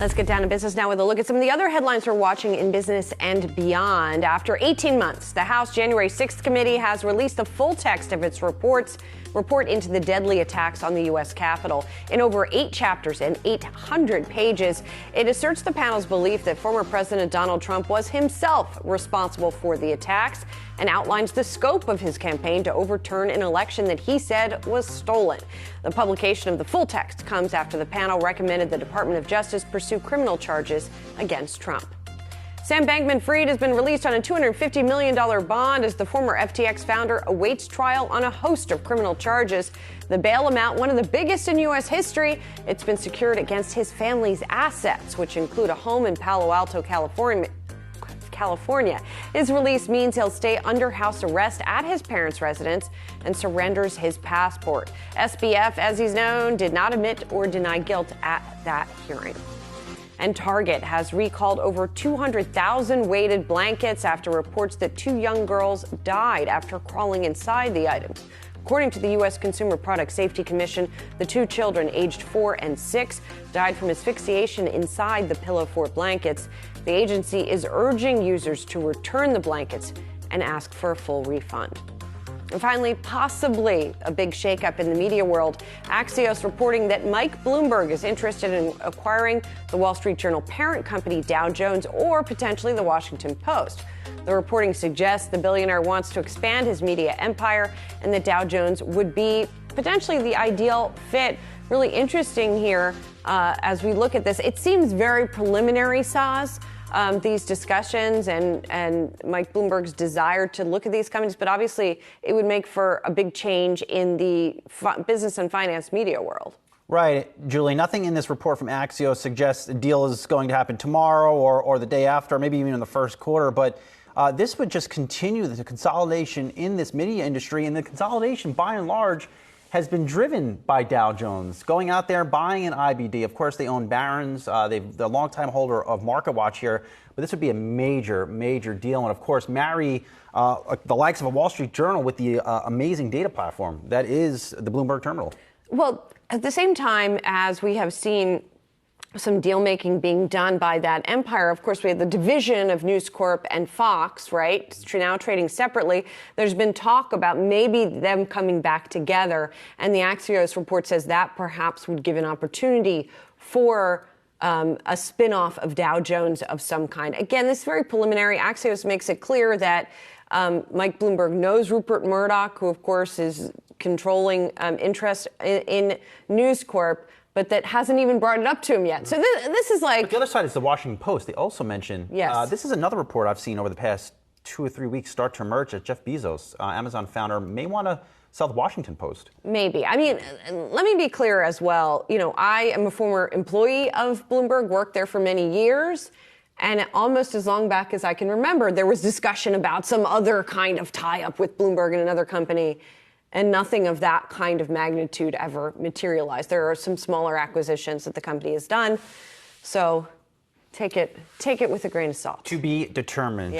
Let's get down to business now with a look at some of the other headlines we're watching in business and beyond. After 18 months, the House January 6th committee has released the full text of its report into the deadly attacks on the U.S. Capitol. In over 8 chapters and 800 pages, it asserts the panel's belief that former President Donald Trump was himself responsible for the attacks and outlines the scope of his campaign to overturn an election that he said was stolen. The publication of the full text comes after the panel recommended the Department of Justice pursue criminal charges against Trump. Sam Bankman-Fried has been released on a $250 million bond as the former FTX founder awaits trial on a host of criminal charges. The bail amount, one of the biggest in U.S. history, it's been secured against his family's assets, which include a home in Palo Alto, California. His release means he'll stay under house arrest at his parents' residence and surrenders his passport. SBF, as he's known, did not admit or deny guilt at that hearing. And Target has recalled over 200,000 weighted blankets after reports that 2 young girls died after crawling inside the items. According to the U.S. Consumer Product Safety Commission, the 2 children, aged 4 and 6, died from asphyxiation inside the pillow fort blankets. The agency is urging users to return the blankets and ask for a full refund. And finally, possibly a big shakeup in the media world. Axios reporting that Mike Bloomberg is interested in acquiring the Wall Street Journal parent company Dow Jones or potentially the Washington Post. The reporting suggests the billionaire wants to expand his media empire and that Dow Jones would be potentially the ideal fit. Really interesting here as we look at this. It seems very preliminary, Saz. These discussions and Mike Bloomberg's desire to look at these companies, but obviously it would make for a big change in the business and finance media world. Right, Julie. Nothing in this report from Axios suggests the deal is going to happen tomorrow or the day after, maybe even in the first quarter. But this would just continue the consolidation in this media industry, and the consolidation, by and large, has been driven by Dow Jones, going out there, buying an IBD. Of course, they own Barron's. They're a longtime holder of MarketWatch here. But this would be a major, major deal. And, of course, marry the likes of a Wall Street Journal with the amazing data platform that is the Bloomberg terminal. Well, at the same time as we have seen some deal making being done by that empire. Of course, we have the division of News Corp and Fox, right? Now trading separately. There's been talk about maybe them coming back together. And the Axios report says that perhaps would give an opportunity for a spinoff of Dow Jones of some kind. Again, this is very preliminary. Axios makes it clear that Mike Bloomberg knows Rupert Murdoch, who, of course, is controlling interest in News Corp, but that hasn't even brought it up to him yet. So this is like... But the other side is the Washington Post. They also mention... Yes. This is another report I've seen over the past 2 or 3 weeks start to emerge that Jeff Bezos, Amazon founder, may want to sell the Washington Post. Maybe. I mean, let me be clear as well. You know, I am a former employee of Bloomberg, worked there for many years. And almost as long back as I can remember, there was discussion about some other kind of tie-up with Bloomberg and another company. And nothing of that kind of magnitude ever materialized. There are some smaller acquisitions that the company has done. So take it with a grain of salt. To be determined. Yeah.